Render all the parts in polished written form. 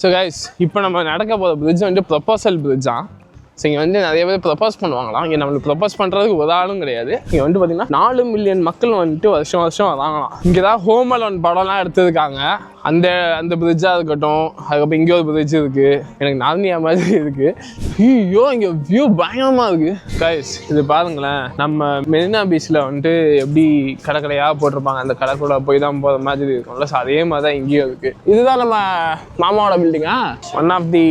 So guys இப்போ நம்ம நடக்க போகிற பிரிட்ஜ் வந்து ப்ரொபோசல் பிரிட்ஜா. ஸோ இங்கே வந்து நிறைய பேர் ப்ரொப்போஸ் பண்ணுவாங்களாம். இங்கே நம்மளுக்கு ப்ரொப்போஸ் பண்ணுறதுக்கு ஒரு ஆளும் கிடையாது. இங்கே வந்து பார்த்திங்கன்னா 4 மில்லியன் மக்கள் வந்துட்டு வருஷம் வராங்களாம். இங்கே தான் ஹோம் அலோன் படம்லாம் எடுத்துருக்காங்க. அந்த பிரிட்ஜாக இருக்கட்டும், அதுக்கப்புறம் இங்கே ஒரு பிரிட்ஜ் இருக்குது, எனக்கு நார்னியா மாதிரி இருக்குது. ஐயோ இங்கே வியூ பயங்கரமாக இருக்குது கைஸ். இது பாருங்களேன், நம்ம மெரினா பீச்சில் வந்துட்டு எப்படி கடைக்கடையாக போட்டிருப்பாங்க, அந்த கடைக்குள்ள போய் தான் போகிற மாதிரி இருக்கும்ல. ஸோ அதே மாதிரி தான் இங்கேயும் இருக்குது. இதுதான் நம்ம மாமாவோட பில்டிங்கா, one of the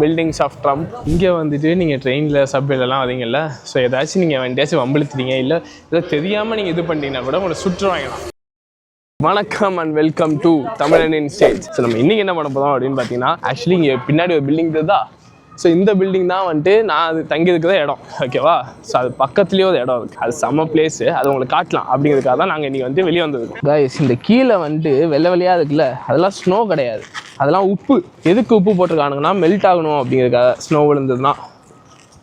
buildings of Trump. இங்கே வந்துட்டு நீங்கள் ட்ரெயினில் சப்வேலெலாம் வரீங்கல்ல, ஸோ ஏதாச்சும் நீங்கள் வண்டியாச்சும் வம்பிழுத்துறீங்க, இல்லை ஏதோ தெரியாமல் நீங்கள் இது பண்ணிட்டீங்கன்னா கூட உங்களை சுற்றுவாங்கலாம். வணக்கம் அண்ட் வெல்கம் டு தமிழன் இன் ஸ்டேஜ். ஸோ நம்ம இன்றைக்கி என்ன பண்ண போகிறோம் அப்படின்னு பார்த்தீங்கன்னா, ஆக்சுவலி இங்கே பின்னாடி ஒரு பில்டிங் இருக்குதா. ஸோ இந்த பில்டிங் தான் வந்துட்டு நான் அது தங்கி இருக்கிற இடம், ஓகேவா. ஸோ அது பக்கத்துலேயே ஒரு இடம் இருக்குது, அது செம்ம பிளேஸு, அது உங்களுக்கு காட்டலாம் அப்படிங்கிறதுக்காக தான் நாங்கள் இன்றைக்கி வந்து வெளியே வந்திருக்கோம் கைஸ். இந்த கீழே வந்துட்டு வெள்ளையாக இருக்குல்ல, அதெல்லாம் ஸ்னோ கிடையாது, அதெல்லாம் உப்பு. எதுக்கு உப்பு போட்டிருக்கானுங்கன்னா மெல்ட் ஆகணும் அப்படிங்கிறதுக்காக. ஸ்னோ விழுந்ததுன்னா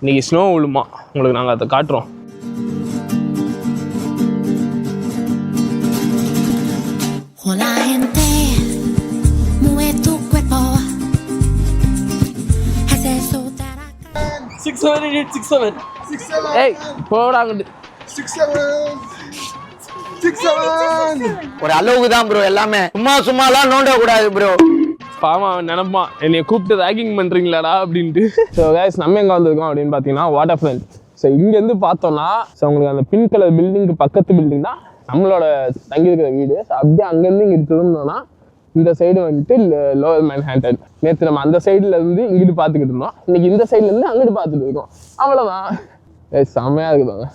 இன்றைக்கி ஸ்னோ விழுமா, உங்களுக்கு நாங்கள் அதை காட்டுறோம். Hola gente, mueve tu cuerpo. Haz eso para 67 ஏய் போடாங்கட்டு 67 ஒரு அளவுக்கு தான் ப்ரோ, எல்லாமே சும்மாலாம் நோண்ட கூடாது ப்ரோ. பாமா நினைப்பான் என்னைய கூப்பிட்டு ரேக்கிங் பண்ணுறீங்களாடா அப்படின்ட்டு. ஸோ கைஸ் நம்ம எங்கே வந்திருக்கோம் அப்படின்னு பார்த்தீங்கன்னா வாட்டர் ஃப்ரண்ட். ஸோ இங்கேருந்து பார்த்தோன்னா, ஸோ உங்களுக்கு அந்த பிங்க் கலர் பில்டிங்க்கு பக்கத்து பில்டிங் தான் நம்மளோட தங்கியிருக்கிற வீடு. ஸோ அப்படியே அங்கேருந்து இங்கே திரும்பினோன்னா இந்த சைடு வந்துட்டு லோவர் மேன்ஹாட்டன். நேற்று நம்ம அந்த சைடில் இருந்து இங்கிட்டு பார்த்துக்கிட்டு இருந்தோம், இன்றைக்கி இந்த சைட்லேருந்து அங்கிட்டு பார்த்துட்டு இருக்கோம். அவ்வளோதான், செம்மையாக இருக்குதாங்க.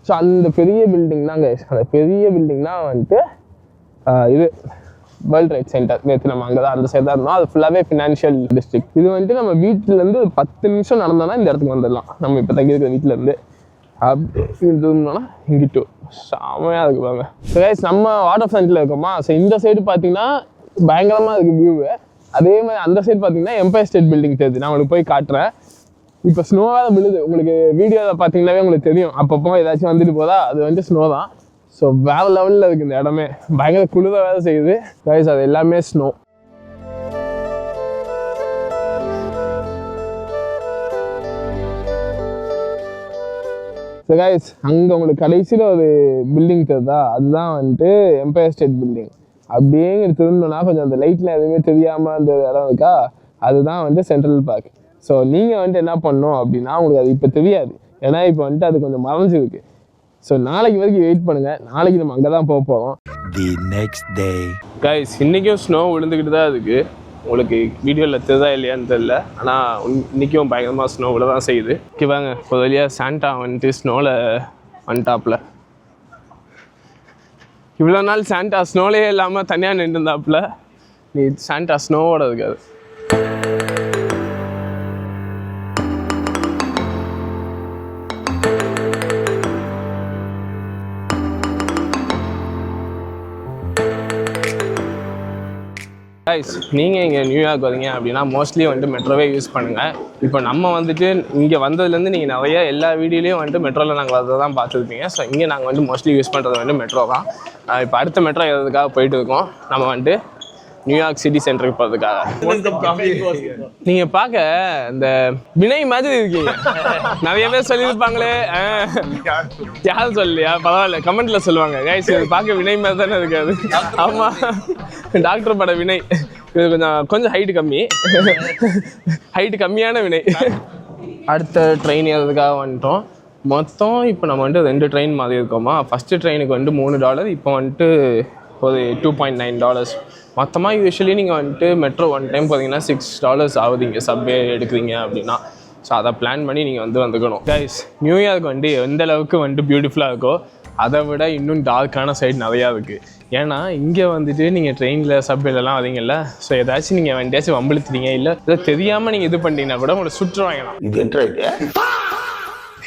ஸோ அந்த பெரிய பில்டிங் தான் கைஸ், அந்த பெரிய பில்டிங் தான் வந்துட்டு இது வேர்ல்ட் ட்ரேட் சென்டர். நேற்று நம்ம அங்கே தான் அந்த சைடு தான் இருந்தோம். அது ஃபுல்லாகவே ஃபினான்ஷியல் டிஸ்ட்ரிக்ட். இது வந்துட்டு நம்ம வீட்டிலேருந்து 10 நிமிஷம் நடந்தோன்னா இந்த இடத்துக்கு வந்துடலாம். நம்ம இப்போ தங்கியிருக்கிற வீட்டிலேருந்து அப்படி இருந்தோம்னா இங்கிட்டு செமையாக இருக்குவாங்க. ஸோ கைஸ் நம்ம வாட்டர் ஃப்ரண்ட்டில் இருக்கோமா. ஸோ இந்த சைடு பார்த்தீங்கன்னா பயங்கரமாக இருக்குது வியூவு. அதே மாதிரி அந்த சைடு பார்த்தீங்கன்னா எம்பயர் ஸ்டேட் பில்டிங் தெரியுது. நான் உங்களுக்கு போய் காட்டுறேன். இப்போ ஸ்னோவாக விழுது, உங்களுக்கு வீடியோவில் பார்த்தீங்கன்னாவே உங்களுக்கு தெரியும். அப்பப்போ ஏதாச்சும் வந்துட்டு போதா, அது வந்துட்டு ஸ்னோ தான். ஸோ வேறு லெவலில் இருக்குது இந்த இடமே, பயங்கர குளிர வேலை செய்யுது கைஸ். அது எல்லாமே ஸ்னோ. ஸோ கைஸ் அங்கே உங்களுக்கு கடைசியில் ஒரு பில்டிங் தெரியுதா, அதுதான் வந்துட்டு எம்பயர் ஸ்டேட் பில்டிங். அப்படியே இங்கே திருந்தோன்னா கொஞ்சம் அந்த லைட்டில் எதுவுமே தெரியாமல் அந்த இடம் இருக்கா, அதுதான் வந்து சென்ட்ரல் பார்க். ஸோ நீங்கள் வந்துட்டு என்ன பண்ணணும் அப்படின்னா, உங்களுக்கு அது இப்போ தெரியாது, ஏன்னா இப்போ வந்துட்டு அது கொஞ்சம் மறைஞ்சிருக்கு. ஸோ நாளைக்கு வரைக்கும் வெயிட் பண்ணுங்கள், நாளைக்கு நம்ம அங்கே தான் போக போகிறோம். தி நெக்ஸ்ட் டே கைஸ் இன்றைக்கும் ஸ்னோ விழுந்துக்கிட்டு தான் இருக்குது. உங்களுக்கு வீடியோவில் தெரியுதா இல்லையான்னு தெரில, ஆனால் இன்றைக்கும் பயங்கரமாக ஸ்னோ விழ தான் செய்யுது. வாங்க ஒரு வழியாக சாண்டா வந்துட்டு ஸ்னோவில் வந்துட்டாப்புல. இவ்வளோ நாள் சாண்டா ஸ்னோலே இல்லாமல் தனியாக நின்றுருந்தாப்புல, நீ சாண்டா ஸ்னோவோட இருக்காது. கைஸ் நீங்கள் இங்கே நியூயார்க் வரீங்க அப்படின்னா மோஸ்ட்லி வந்துட்டு மெட்ரோவே யூஸ் பண்ணுங்கள். இப்போ நம்ம வந்துட்டு இங்கே வந்ததுலேருந்து நீங்கள் நிறைய எல்லா வீடியோலையும் வந்துட்டு மெட்ரோவில் நாங்கள் வரதை தான் பார்த்துருப்பீங்க. ஸோ இங்கே நாங்கள் வந்துட்டு மோஸ்ட்லி யூஸ் பண்ணுறது வந்துட்டு மெட்ரோ தான். இப்போ அடுத்த மெட்ரோ எதுக்காக போயிட்டு இருக்கோம், நம்ம வந்துட்டு நியூயார்க் சிட்டி சென்டருக்கு போகிறதுக்காக. நீங்கள் பார்க்க இந்த வினய் மாதிரி இருக்கீங்க, நிறைய பேர் சொல்லியிருப்பாங்களே. யாரும் சொல்லலையா, பரவாயில்ல, கமெண்ட்ல சொல்லுவாங்க கைஸ். இது பார்க்க வினய் மாதிரி தானே இருக்காது. ஆமாம், டாக்டர் பட வினய். இது கொஞ்சம் ஹைட்டு கம்மியான வினய். அடுத்த ட்ரெயின் ஏறதுக்காக வந்துட்டோம். மொத்தம் இப்போ நம்ம வந்துட்டு 2 ட்ரெயின் மாதிரி இருக்கோமா. ஃபஸ்ட்டு ட்ரெயினுக்கு வந்துட்டு $3, இப்போ வந்துட்டு ஒரு $2.9. மொத்தமாக யூஸ்வலி நீங்கள் வந்துட்டு மெட்ரோ ஒன் டைம் போகிறீங்கன்னா $6 ஆகுது இங்கே சப்வே எடுக்கிறீங்க அப்படின்னா. ஸோ அதை பிளான் பண்ணி நீங்கள் வந்துக்கணும் கைஸ். நியூயார்க் வந்துட்டு எந்த அளவுக்கு வந்துட்டு பியூட்டிஃபுல்லாக இருக்கோ அதை விட இன்னும் டார்க்கான சைடு நிறையா இருக்குது. ஏன்னா இங்கே வந்துட்டு நீங்கள் ட்ரெயினில் சப்வேலெலாம் வரீங்கல்ல, ஸோ ஏதாச்சும் நீங்கள் வண்டியாச்சும் வம்பிழுத்துறீங்க, இல்லை ஏதோ தெரியாமல் நீங்கள் இது பண்ணிட்டீங்கன்னா கூட உங்களை சுற்றுவாங்கலாம்.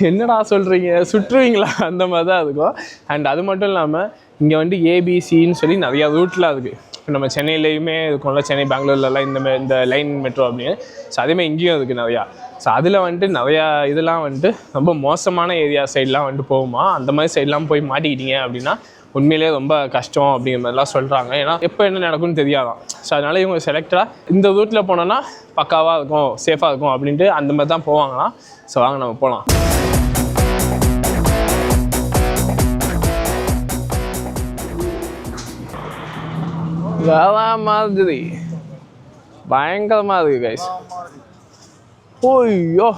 என்னடா சொல்கிறீங்க, சுற்றுவீங்களா, அந்த மாதிரி தான் இருக்கும். அண்ட் அது மட்டும் இல்லாமல் இங்கே வந்துட்டு ஏபிசின்னு சொல்லி நிறையா ரூட்லாம் இருக்குது. இப்போ நம்ம சென்னையிலையுமே இருக்கும்ல, சென்னை பெங்களூர்லலாம் இந்த லைன் மெட்ரோ அப்படின்னு. ஸோ அதேமாதிரி இங்கேயும் இருக்குது நிறையா. ஸோ அதில் வந்துட்டு நிறையா இதெல்லாம் வந்துட்டு ரொம்ப மோசமான ஏரியா சைட்லாம் வந்துட்டு போகுமா. அந்த மாதிரி சைட்லாம் போய் மாட்டிக்கிட்டீங்க அப்படின்னா உண்மையிலேயே ரொம்ப கஷ்டம் அப்படிங்கிற மாதிரிலாம் சொல்கிறாங்க. ஏன்னா எப்போ என்ன நடக்கும்னு தெரியாதான். ஸோ அதனால் இவங்க செலக்டடாக இந்த ரூட்டில் போனோன்னா பக்காவாக இருக்கும், சேஃபாக இருக்கும் அப்படின்ட்டு அந்த மாதிரி தான் போவாங்களாம். ஸோ வாங்க நம்ம போகலாம். வேற மாதிரி பயங்கரமாக இருக்குது கைஸ். ஓய்யோ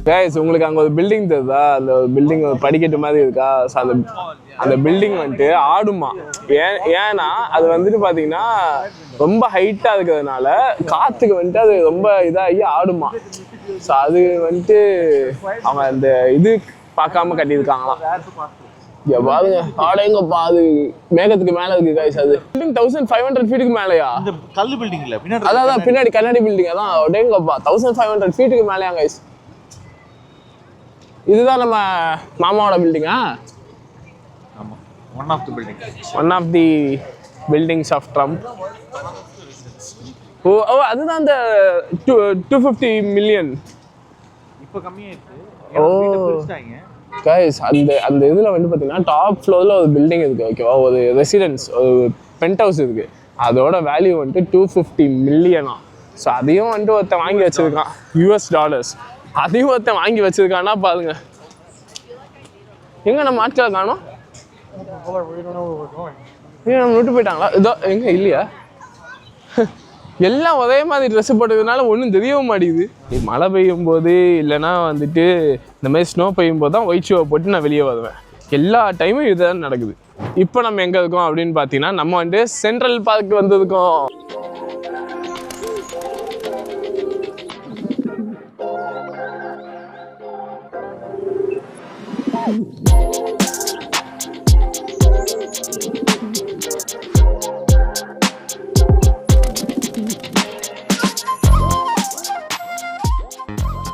கைஸ், உங்களுக்கு அங்கே ஒரு பில்டிங் தெரியுதா? அந்த ஒரு பில்டிங் ஒரு படிக்கட்டு மாதிரி இருக்கா? ஸோ அந்த பில்டிங் வந்துட்டு ஆடுமா. ஏன்னா அது வந்துட்டு பார்த்தீங்கன்னா ரொம்ப ஹைட்டாக இருக்கிறதுனால காற்றுக்கு வந்துட்டு அது ரொம்ப இதாகி ஆடுமா. ஸோ அது வந்துட்டு அவங்க அந்த இது பார்க்காம கட்டியிருக்காங்களாம். பாருங்க, ஆடையங்கப்பா, அது மேகத்துக்கு மேலே இருக்கு கைஸ். அது பில்டிங் 1500 ஃபீட்டுக்கு மேலேயா? கல்லு பில்டிங் இல்ல, பின்னாடி அதான் பின்னாடி கண்ணாடி பில்டிங். அதான் ஆடையங்கப்பா 1500 ஃபீட்டுக்கு மேலேயா கைஸ்? இதுதான் நம்ம மாமாவோட பில்டிங்கா? ஆமா, one of the buildings of Trump. ஓ அதுதான் அந்த 250 மில்லியன். இப்போ கம்மியாயிடுச்சு. கைஸ், அந்த இதில் வந்து பார்த்தீங்கன்னா டாப் ஃப்ளோரில் ஒரு பில்டிங் இருக்குது, ஓகேவா? ஒரு ரெசிடென்ஸ், ஒரு பென்ட் ஹவுஸ் இருக்குது. அதோட வேல்யூ வந்துட்டு 250 மில்லியனா. ஸோ அதையும் வந்துட்டு ஒருத்தன் வாங்கி வச்சிருக்கான், US$. அதையும் ஒருத்தன் வாங்கி வச்சிருக்கான்னா பாருங்க. எங்க நம்ம ஆட்களை காணோம்? நம்ம விட்டு போயிட்டாங்களா? இதோ எங்க இல்லையா? எல்லாம் ஒரே மாதிரி ட்ரெஸ் போட்டதுனால ஒன்றும் தெரியவும் மாட்டேங்குது. மழை பெய்யும் போது இல்லைன்னா வந்துட்டு இந்த மாதிரி ஸ்னோ பெய்யும் போது தான் ஒயிட் ஷூவை போட்டு நான் வெளியே வருவேன். எல்லா டைமும் இதுதான் நடக்குது. இப்போ நம்ம எங்கே இருக்கோம் அப்படின்னு பார்த்தீங்கன்னா, நம்ம வந்துட்டு சென்ட்ரல் பார்க் வந்திருக்கோம்.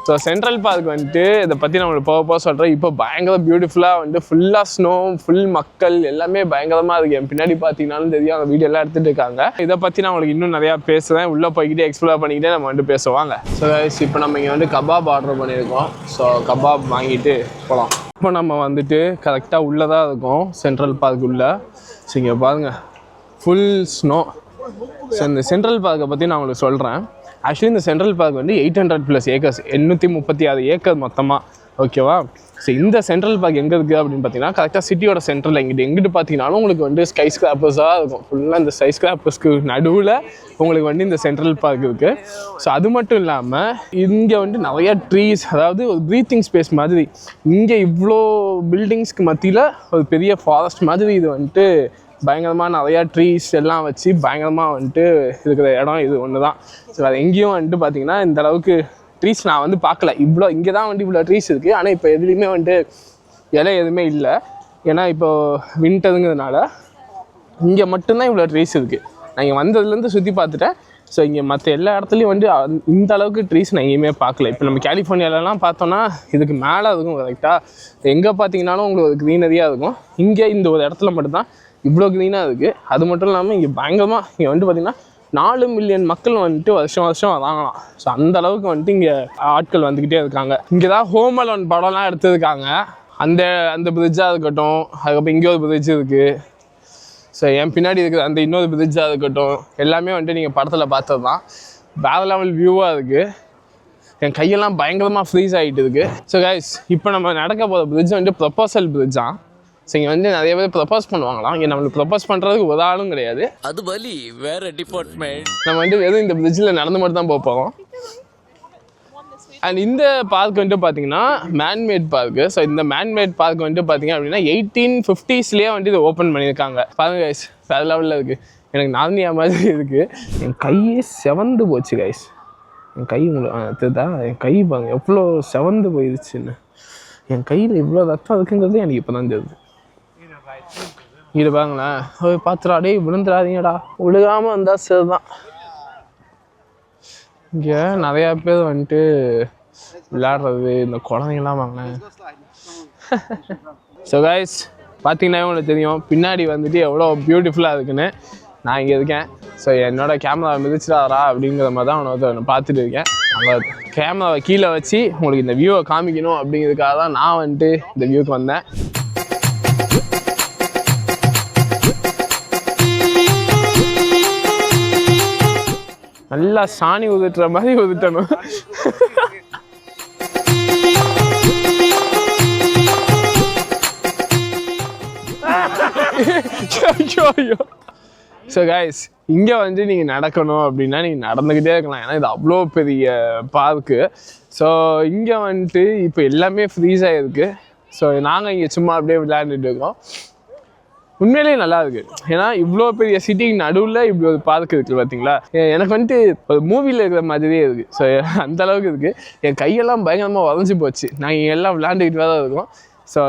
ஸோ சென்ட்ரல் பார்க் வந்துட்டு இதை பற்றி நம்மளுக்கு போக சொல்கிறேன். இப்போ பயங்கர பியூட்டிஃபுல்லாக வந்துட்டு ஃபுல்லாக ஸ்னோ, ஃபுல் மக்கள் எல்லாமே பயங்கரமாக இருக்குது. என் பின்னாடி பார்த்தீங்கன்னாலும் தெரியும், அவங்க வீடியோ எல்லாம் எடுத்துகிட்டு இருக்காங்க. இதை பற்றி நான் உங்களுக்கு இன்னும் நிறையா பேசுவேன். உள்ளே போய்கிட்டே எக்ஸ்ப்ளோர் பண்ணிக்கிட்டே நம்ம வந்துட்டு பேசுவாங்க. ஸோ இப்போ நம்ம இங்கே வந்து கபாப் ஆர்டர் பண்ணியிருக்கோம். ஸோ கபாப் வாங்கிட்டு போகலாம். இப்போ நம்ம வந்துட்டு கரெக்டாக உள்ளே தான் இருக்கோம், சென்ட்ரல் பார்க் உள்ள. ஸோ இங்கே பாருங்கள், ஃபுல் ஸ்னோ. ஸோ இந்த சென்ட்ரல் பார்க்கை பற்றி நான் உங்களுக்கு சொல்கிறேன். ஆக்சுவலி இந்த சென்ட்ரல் பார்க் வந்து 800+ ஏக்கர்ஸ், 836 ஏக்கர் மொத்தமாக, ஓகேவா? ஸோ இந்த சென்ட்ரல் பார்க் எங்கே இருக்குது அப்படின்னு பார்த்தீங்கன்னா, கரெக்டாக சிட்டியோட சென்ட்ரல் எங்கிட்டு பார்த்தீங்கன்னாலும் உங்களுக்கு வந்து ஸ்கை ஸ்கிராப்பர்ஸாக இருக்கும். ஃபுல்லாக இந்த ஸ்கை ஸ்கிராப்பர்ஸ்க்கு நடுவில் உங்களுக்கு வந்து இந்த சென்ட்ரல் பார்க் இருக்குது. ஸோ அது மட்டும் இல்லாமல் இங்கே வந்து நிறையா ட்ரீஸ், அதாவது ஒரு ப்ரீத்திங் ஸ்பேஸ் மாதிரி. இங்கே இவ்வளோ பில்டிங்ஸ்க்கு மத்தியில் ஒரு பெரிய ஃபாரஸ்ட் மாதிரி இது வந்துட்டு பயங்கரமாக நிறையா ட்ரீஸ் எல்லாம் வச்சு பயங்கரமாக வந்துட்டு இருக்கிற இடம் இது ஒன்று தான். ஸோ அது எங்கேயும் வந்துட்டு பார்த்தீங்கன்னா இந்த அளவுக்கு ட்ரீஸ் நான் வந்து பார்க்கல. இங்கே தான் வந்துட்டு இவ்வளோ ட்ரீஸ் இருக்குது. ஆனால் இப்போ எதுலேயுமே வந்துட்டு இலை எதுவுமே இல்லை. ஏன்னா இப்போது வின்டருங்கிறதுனால இங்கே மட்டும்தான் இவ்வளோ ட்ரீஸ் இருக்குது. நான் இங்கே வந்ததுலேருந்து சுற்றி பார்த்துட்டேன். ஸோ இங்கே மற்ற எல்லா இடத்துலையும் வந்து இந்த அளவுக்கு ட்ரீஸ் நான் எங்கேயுமே பார்க்கல. இப்போ நம்ம கலிஃபோர்னியாலலாம் பார்த்தோன்னா இதுக்கு மேலே இருக்கும் கரெக்டாக. எங்கே பார்த்தீங்கன்னாலும் உங்களுக்கு ஒரு க்ரீனரியாக இருக்கும். இங்கே இந்த ஒரு இடத்துல மட்டும்தான் இவ்வளோ க்ரீனாக இருக்குது. அது மட்டும் இல்லாமல் இங்கே பயங்கரமாக இங்கே வந்துட்டு பார்த்திங்கன்னா 4 மில்லியன் மக்கள் வந்துட்டு வருஷம் வராங்களாம். ஸோ அந்த அளவுக்கு வந்துட்டு இங்கே ஆட்கள் வந்துக்கிட்டே இருக்காங்க. இங்கே தான் ஹோம் அலோன் படம்லாம் எடுத்துருக்காங்க. அந்த பிரிட்ஜாக இருக்கட்டும், அதுக்கப்புறம் இங்கே ஒரு பிரிட்ஜ் இருக்குது. ஸோ என் பின்னாடி இருக்குது அந்த இன்னொரு பிரிட்ஜாக இருக்கட்டும், எல்லாமே வந்துட்டு நீங்கள் படத்தில் பார்த்தது தான். வேறு லெவல் வியூவாக இருக்குது. என் கையெல்லாம் பயங்கரமாக ஃப்ரீஸ் ஆகிட்டு இருக்குது. ஸோ கைஸ், இப்போ நம்ம நடக்க போகிற பிரிட்ஜ் வந்துட்டு ப்ரொபோசல் பிரிட்ஜ் தான். ஸோ இங்கே வந்து நிறைய பேர் ப்ரப்போஸ் பண்ணுவாங்களாம். இங்கே நம்மளுக்கு ப்ரப்போஸ் பண்ணுறதுக்கு ஒரு ஆளும் கிடையாது. அது வலி வேற டிபார்ட்மெண்ட். நம்ம வந்து வெறும் இந்த பிரிட்ஜில் நடந்து மட்டும் தான் போகிறோம். அண்ட் இந்த பார்க் வந்துட்டு பார்த்தீங்கன்னா மேன்மேட் பார்க்கு. ஸோ இந்த மேன்மேட் பார்க் வந்துட்டு பார்த்தீங்க அப்படின்னா 1850s வந்துட்டு இதை ஓப்பன் பண்ணியிருக்காங்க. பாருங்க கைஸ், வேறு லெவலில் இருக்குது. எனக்கு நார்னியா மாதிரி இருக்குது. என் கையே செவந்து போச்சு கைஸ். என் கை உங்களுக்கு தெரியுதா? என் கை பாருங்க எவ்வளோ செவந்து போயிடுச்சுன்னு. என் கையில் இவ்வளோ ரத்தம் இருக்குங்கிறது எனக்கு இப்போ தான் தெரியுது. இது பாருங்களேன், பார்த்துடா, டே விழுந்துடாதீங்கடா. விழுகாமல் வந்தால் சரிதான். இங்கே நிறையா பேர் வந்துட்டு விளையாடுறது, இந்த குழந்தைங்களாம் வாங்கினேன். ஸோ கைஸ், பார்த்தீங்கன்னா உங்களுக்கு தெரியும் பின்னாடி வந்துட்டு எவ்வளோ பியூட்டிஃபுல்லாக இருக்குன்னு. நான் இங்கே இருக்கேன். ஸோ என்னோட கேமரா மிதிச்சிடாரா அப்படிங்கிற மாதிரி தான் ஒன்று பார்த்துட்டு இருக்கேன். அந்த கேமராவை கீழே வச்சு உங்களுக்கு இந்த வியூவை காமிக்கணும் அப்படிங்கிறதுக்காக தான் நான் வந்துட்டு இந்த வியூக்கு வந்தேன். நல்லா சாணி உதுட்டுற மாதிரி உதுட்டணும். ஸோ கைஸ் இங்கே வந்து நீங்கள் நடக்கணும் அப்படின்னா நீங்கள் நடந்துக்கிட்டே இருக்கலாம். ஏன்னா இது அவ்வளோ பெரிய பார்க்கு. ஸோ இங்கே வந்துட்டு இப்போ எல்லாமே ஃப்ரீஸாக இருக்குது. ஸோ நாங்கள் இங்கே சும்மா அப்படியே விளையாண்டுட்டு இருக்கோம். உண்மையிலேயே நல்லா இருக்குது. ஏன்னா இவ்வளோ பெரிய சிட்டிக்கு நடுவில் இப்படி ஒரு பார்க் இருக்குது பார்த்தீங்களா. எனக்கு வந்துட்டு ஒரு மூவியில் இருக்கிற மாதிரியே இருக்குது. ஸோ அந்த அளவுக்கு இருக்குது. என் கையெல்லாம் பயங்கரமாக உதஞ்சி போச்சு. நாங்கள் எல்லாம் விளையாண்டுக்கிட்டு தான் இருக்கோம். ஸோ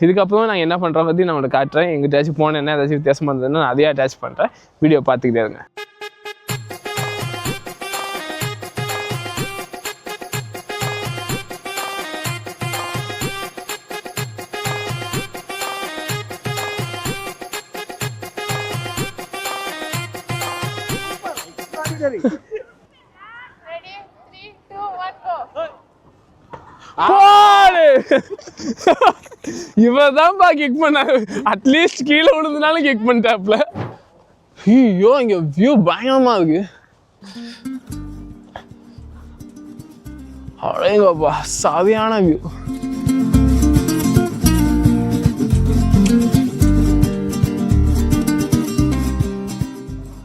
இதுக்கப்புறம் நான் என்ன பண்ணுறேன் பற்றி நான் உங்களுக்கு காட்டுறேன். எங்கிட்டாச்சும் போனேன்னா ஏதாச்சும் வித்தியாசமாக இருந்ததுன்னா நான் அதையே அட்டாச் பண்ணுறேன். வீடியோ பார்த்துக்கிட்டே இருங்க. இவதான்ப்பா கிக் பண்ணாரு. அட்லீஸ்ட் கீழே விழுந்தனாலும் கிக் பண்ணிட்டாப்ல. ஐயோ இங்க வியூ பயங்கரமா இருக்கு. அடேங்கப்பா சரியான வியூ.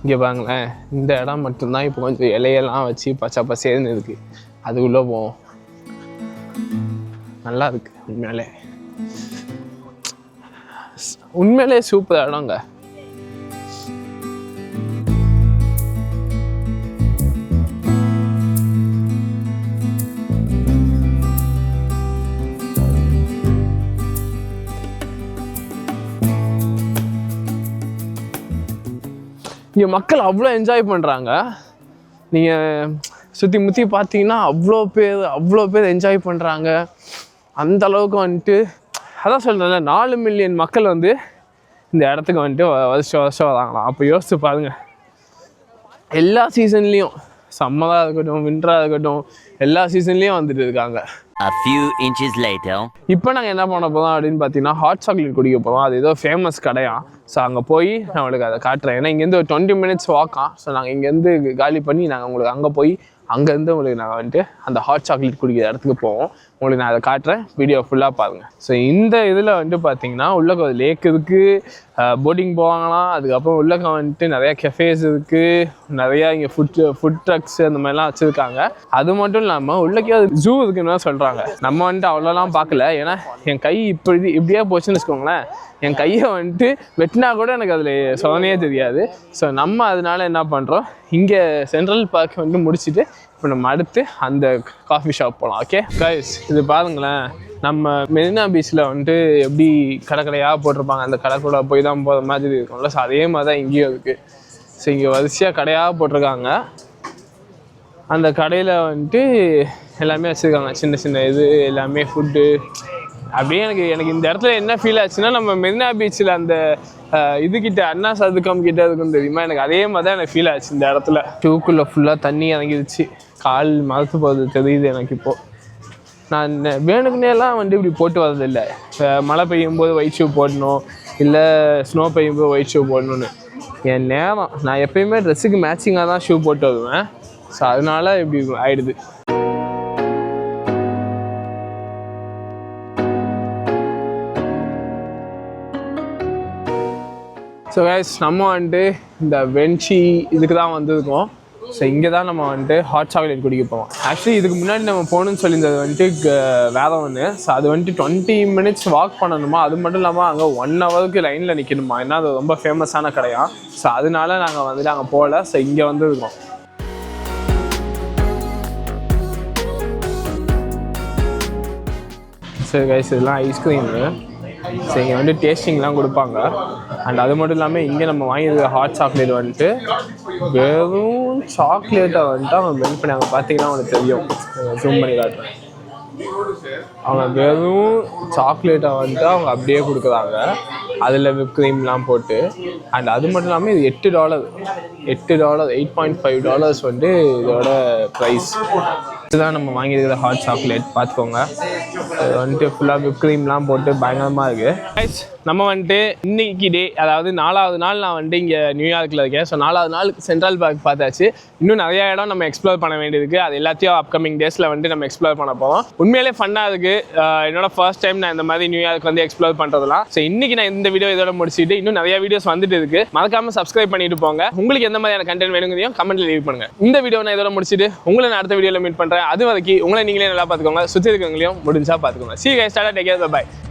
இங்கே பாருங்களேன், இந்த இடம் மட்டும்தான் இப்போ கொஞ்சம் இலையெல்லாம் வச்சு பச்சை பசேர்னு இருக்குது. அதுக்குள்ளே போவோம். நல்லா இருக்கு. உண்மையிலே சூப்பர் இடங்க. இங்கே மக்கள் அவ்வளோ என்ஜாய் பண்ணுறாங்க. நீங்கள் சுற்றி முற்றி பார்த்தீங்கன்னா அவ்வளோ பேர் என்ஜாய் பண்ணுறாங்க. அந்த அளவுக்கு வந்துட்டு அதான் சொல்கிறேன்ல, 4 மில்லியன் மக்கள் வந்து இந்த இடத்துக்கு வந்துட்டு வருஷம் வராங்களாம். அப்போ யோசிச்சு பாருங்கள். எல்லா சீசன்லேயும் சம்மராக இருக்கட்டும், வின்டராக இருக்கட்டும், எல்லா சீசன்லேயும் வந்துட்டு இருக்காங்க. A few inches later. இப்போ நாங்கள் என்ன பண்ண போகிறோம் அப்படின்னு பார்த்தீங்கன்னா ஹாட் சாக்லேட் குடிக்க போகிறோம். அது ஏதோ ஃபேமஸ் கடையா. ஸோ அங்கே போய் நான் உங்களுக்கு அதை காட்டுறேன். ஏன்னா இங்கேருந்து ஒரு 20 மினிட்ஸ் வாக்காம். ஸோ நாங்கள் இங்கேருந்து காலி பண்ணி நாங்கள் உங்களுக்கு அங்கே போய் அங்கேருந்து உங்களுக்கு நாங்கள் வந்துட்டு அந்த ஹாட் சாக்லேட் குடிக்கிற இடத்துக்கு போவோம். உங்களுக்கு நான் அதை காட்டுறேன். வீடியோ ஃபுல்லாக பாருங்கள். ஸோ இந்த இதில் வந்துட்டு பார்த்தீங்கன்னா உள்ளக்க ஒரு லேக் இருக்குது, போட்டிங் போவாங்களாம். அதுக்கப்புறம் உள்ளக்க வந்துட்டு நிறையா கெஃபேஸ் இருக்குது, நிறையா இங்கே ஃபுட் ட்ரக்ஸ் அந்த மாதிரிலாம் வச்சுருக்காங்க. அது மட்டும் இல்லாமல் உள்ளக்கே அது ஜூ இருக்குன்னு தான் சொல்கிறாங்க. நம்ம வந்துட்டு அவ்வளோலாம் பார்க்கல. ஏன்னா என் கை இப்படியே போச்சுன்னு வச்சுக்கோங்களேன். என் கையை வந்துட்டு வெட்டினா கூட எனக்கு அதில் சோதனையே தெரியாது. ஸோ நம்ம அதனால என்ன பண்ணுறோம், இங்கே சென்ட்ரல் பார்க் வந்துட்டு முடிச்சுட்டு இப்போ நம்ம அடுத்து அந்த காஃபி ஷாப் போகலாம். ஓகே கைஸ், இது பாருங்களேன். நம்ம மெரினா பீச்சில் வந்துட்டு எப்படி கடைக்கடையாக போட்டிருப்பாங்க, அந்த கடைக்கூட போய் தான் போகிற மாதிரி இருக்கும்ல. ஸோ அதே மாதிரி தான் இங்கேயும் இருக்குது. ஸோ இங்கே வரிசையாக கடையாக போட்டிருக்காங்க. அந்த கடையில் வந்துட்டு எல்லாமே வச்சுருக்காங்க. சின்ன சின்ன இது எல்லாமே ஃபுட்டு. அப்படியே எனக்கு இந்த இடத்துல என்ன ஃபீல் ஆச்சுன்னா, நம்ம மெரினா பீச்சில் அந்த இதுக்கிட்ட அண்ணா சதுக்கம் கிட்ட இருக்குன்னு தெரியுமா, எனக்கு அதே மாதிரி தான் எனக்கு ஃபீல் ஆச்சு. இந்த இடத்துல ஷூக்குள்ளே ஃபுல்லாக தண்ணி இறங்கிடுச்சு. கால் மரத்து போகிறது தெரியுது எனக்கு இப்போது. நான் வேணுக்குன்னேலாம் வந்து இப்படி போட்டு வரதில்லை. மழை பெய்யும் போது ஒயிட் ஷூ போடணும், இல்லை ஸ்னோ பெய்யும் போது ஒயிட் ஷூ போடணுன்னு என் நேரம். நான் எப்பயுமே ட்ரெஸ்ஸுக்கு மேட்சிங்காக தான் ஷூ போட்டு வருவேன். ஸோ அதனால இப்படி ஆயிடுது. ஸோ கைஸ், நம்ம வந்துட்டு இந்த வென்ச்சி இதுக்கு தான் வந்திருக்கோம். ஸோ இங்கே தான் நம்ம வந்துட்டு ஹாட் சாக்லேட் குடிக்க போவோம். ஆக்சுவலி இதுக்கு முன்னாடி நம்ம போகணுன்னு சொல்லியிருந்தது வந்துட்டு வேறு ஒன்று. ஸோ அது வந்துட்டு 20 மினிட்ஸ் வாக் பண்ணணுமா. அது மட்டும் இல்லாமல் அங்கே 1 ஹவருக்கு லைனில் நிற்கணுமா. ஏன்னா அது ரொம்ப ஃபேமஸான கடையா. ஸோ அதனால நாங்கள் வந்துட்டு அங்கே போகல. ஸோ இங்கே வந்துருக்கோம். சரி கைஸ், இதெல்லாம் ஐஸ்கிரீமு. ஸோ இங்கே வந்துட்டு டேஸ்டிங்லாம் கொடுப்பாங்க. அண்ட் அது மட்டும் இல்லாமல் இங்கே நம்ம வாங்கியிருக்க ஹாட் சாக்லேட் வந்துட்டு வெறும் சாக்லேட்டை வந்துட்டு அவங்க மெல்ட் பண்ணி அங்கே பார்த்தீங்கன்னா உங்களுக்கு தெரியும். ஜூம் பண்ணி காட்டுறேன். அவங்க வெறும் சாக்லேட்டை வந்துட்டு அவங்க அப்படியே கொடுக்குறாங்க, அதில் விப் க்ரீம்லாம் போட்டு. அண்ட் அது மட்டும் இல்லாமல் இது $8 $8.5 வந்து இதோட ப்ரைஸ். இதுதான் நம்ம வாங்கியிருக்கிற ஹாட் சாக்லேட், பார்த்துக்கோங்க. அது வந்துட்டு ஃபுல்லாக விப் க்ரீம்லாம் போட்டு பயங்கரமாக இருக்குது. கைஸ் நம்ம வந்துட்டு இன்னைக்கு டே, அதாவது 4வது நாள் நான் வந்துட்டு இங்கே நியூயார்க்கில் இருக்கேன். ஸோ 4வது நாள் சென்ட்ரல் பார்க் பார்த்தாச்சு. இன்னும் நிறையா இடம் நம்ம எக்ஸ்ப்ளோர் பண்ண வேண்டியிருக்கு. அது எல்லாத்தையும் அப்கமிங் டேஸில் வந்துட்டு நம்ம எக்ஸ்ப்ளோர் பண்ண போகிறோம். உண்மையிலே ஃபன்னாக இருக்குது. என்னோட ஃபர்ஸ்ட் டைம் நான் இந்த மாதிரி நியூயார்க் வந்து எக்ஸ்ப்ளோர் பண்ணுறதுலாம். ஸோ இன்றைக்கி நான் இந்த வீடியோ இதோட முடிச்சுட்டு இன்னும் நிறைய வீடியோஸ் வந்துட்டு இருக்குது. மறக்காமல் சப்ஸ்கிரைப் பண்ணிட்டு போங்க. உங்களுக்கு எந்த மாதிரியான கண்டென்ட் வேணுங்கிறதையும் கமெண்ட்டில் லீவ் பண்ணுங்கள். இந்த வீடியோ நான் இதோட முடிச்சுட்டு உங்களை நான் அடுத்த வீடியோவில் மீட் பண்ணுறேன். அது வரைக்கும் உங்களை நீங்களே நல்லா பார்த்துக்கோங்க, சுற்றி இருக்கிறவங்களையும் முடிஞ்சா பார்த்துக்கோங்க. See you guys, take care, bye.